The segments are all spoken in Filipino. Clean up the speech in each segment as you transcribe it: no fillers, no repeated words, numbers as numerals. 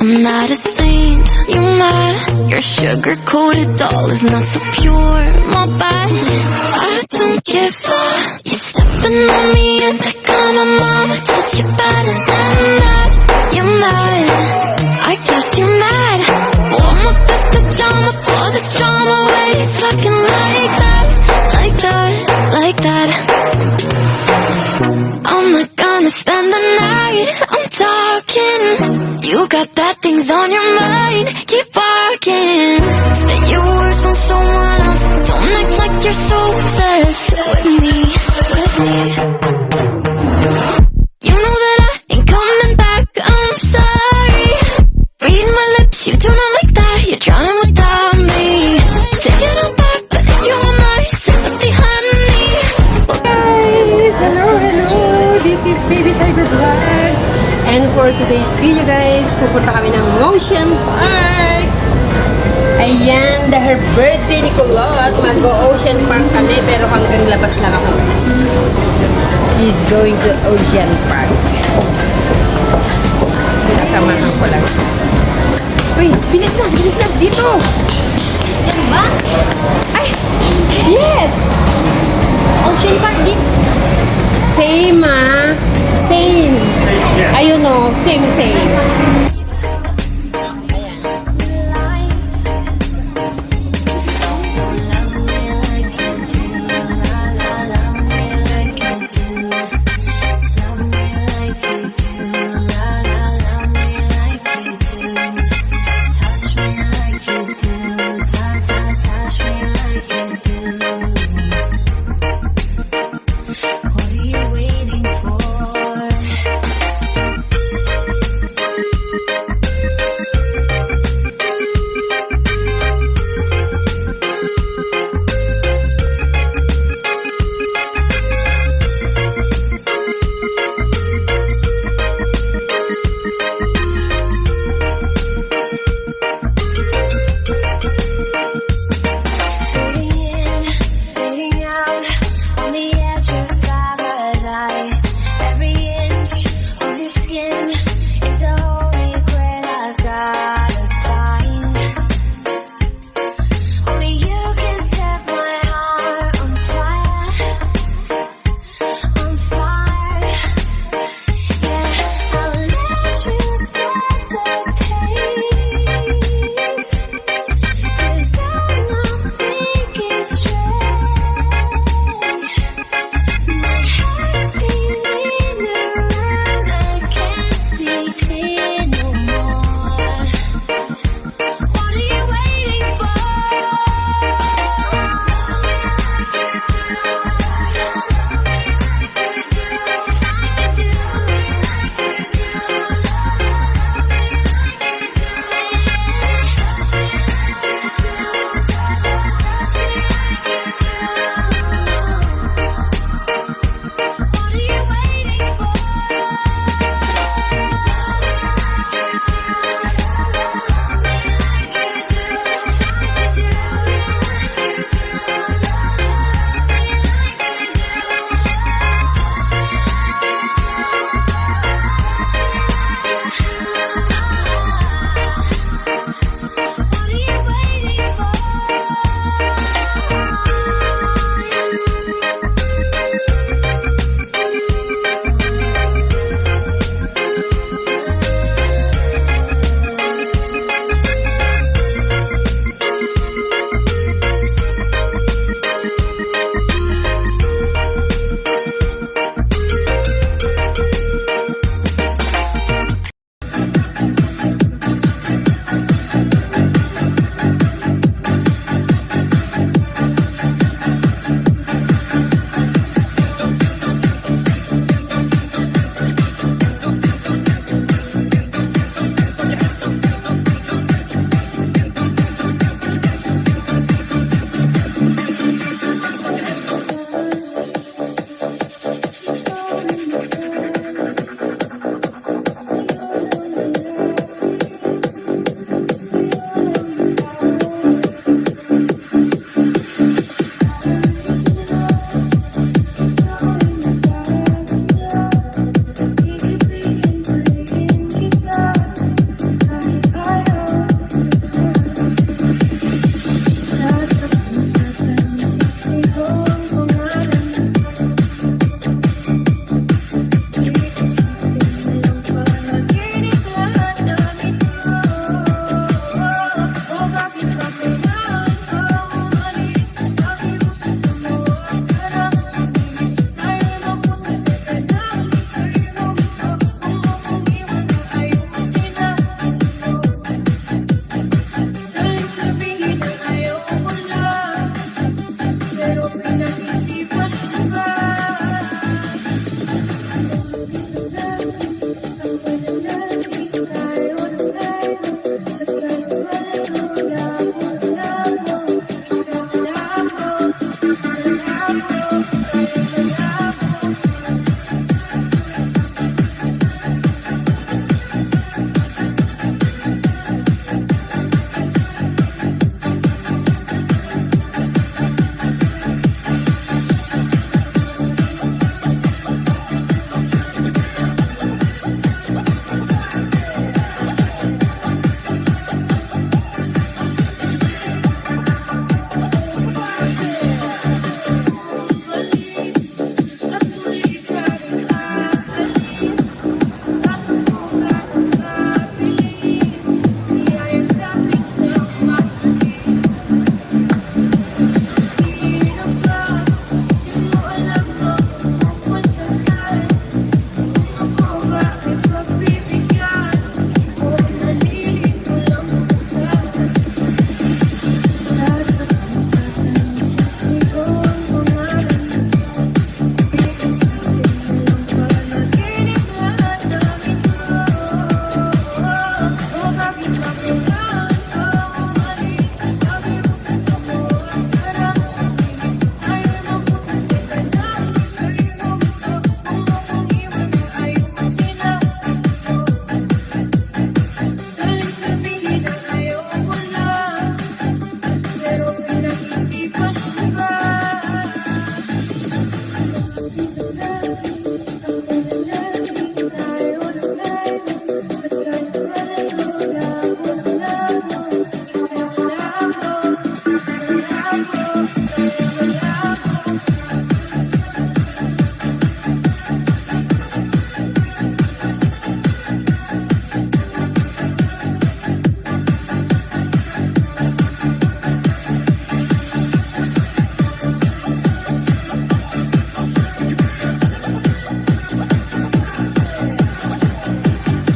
I'm not a saint, you mad? Your sugar-coated doll is not so pure, my bad. I don't give a you stepping on me and think I'm a mama. Touch you better than that. You're mad, I guess you're mad. Wore my best pajama for this drama. Why you talking like that, like that, like that? I'm not gonna spend the night, I'm talking. You got bad things on your mind, keep barking. Spit your words on someone else. Don't act like you're so obsessed with me, with me. You know that I ain't coming back, I'm sorry. Read my lips, you do not like that. You're drowning without me. Take it all back, but if you want my sympathy, honey. Guys, hello, hello. This is Baby Tiger Vlog. And for today's video guys, pupunta kami ng Ocean Park. Ayan, dahil birthday ni Kulot, mag-Ocean Park kami, pero hanggang labas lang ako guys. She's going to Ocean Park. Kasamahan ko lang. Uy, bilis na, dito! Yan ba? Ay, yes! Ocean Park dito. Same ah. Same. Ayun o, same.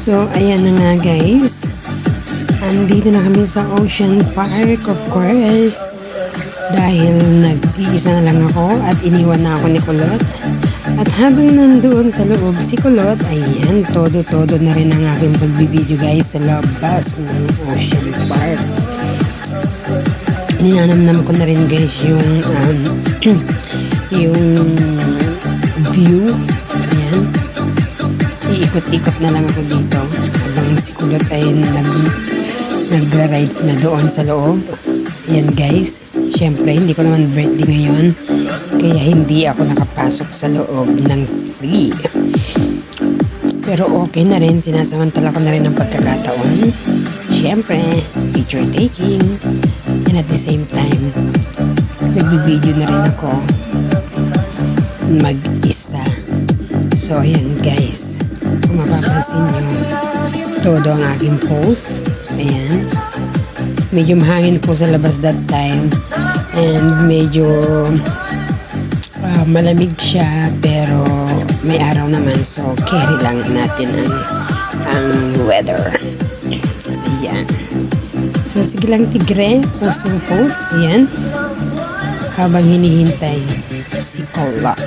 So, ayan na nga guys. Andito na kami sa Ocean Park, of course. Dahil nag-iisa na lang ako at iniwan na ako ni Kulot. At habang nandoon sa loob si Kulot, ayan, todo-todo na rin ang aking pagbibideo guys sa labas ng Ocean Park. Ninanamnam ko na rin guys yung yung view. Ayan. Iikot-ikot na lang ako dito habang si Kulot ay nagra-rides na doon sa loob. Ayan guys. Siyempre, hindi ko naman birthday ngayon. Kaya hindi ako nakapasok sa loob ng free. Pero okay na rin. Sinasamantala ko na rin ang pagkakataon. Siyempre, picture taking. And at the same time, nagbibideo na rin ako mag-isa. So, ayan guys. Kung mapapansin nyo, todo ang aking post. Ayan. Medyo mahangin po sa labas that time. And medyo malamig siya. Pero may araw naman. So, carry lang natin ang weather. Ayan. So, sige lang tigre. Post ng post. Ayan. Habang hinihintay si Kulot.